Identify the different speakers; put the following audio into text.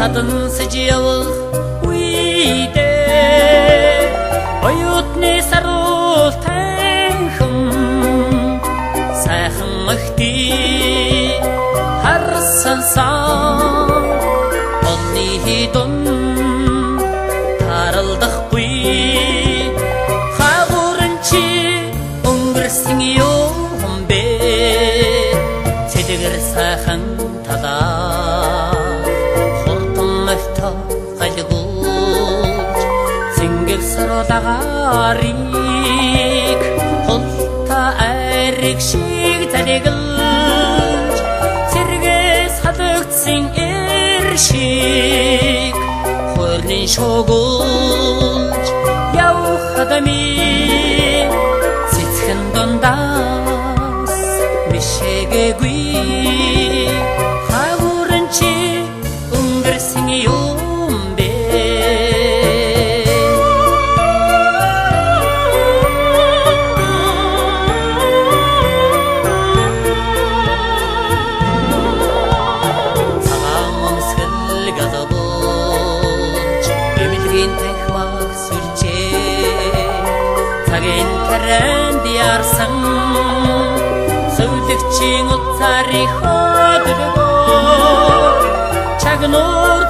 Speaker 1: садансаж явах үедээ оюутны саруул танхим сайхан ихтэй харсан сан онны хідун таралдахгүй хаагуурын чи өнгөрсөн юм бэ цэдгэр сайхан талаа галгууч зингэг сардагарыг холта айрыг шиг залгалж цэргээс хадагдсан эр шиг хөрний шогуулж явхад ми цэцхэн дундаас мишээгүй хаагуурын чи өнгөрсөн юм бэ цагаан өмсгөл газабууч эмэлгийн тахмаг сүлжээ цагийн тарэнд ярсан сөүлэгчийн уцаарыг хөдөлгөө чагнуур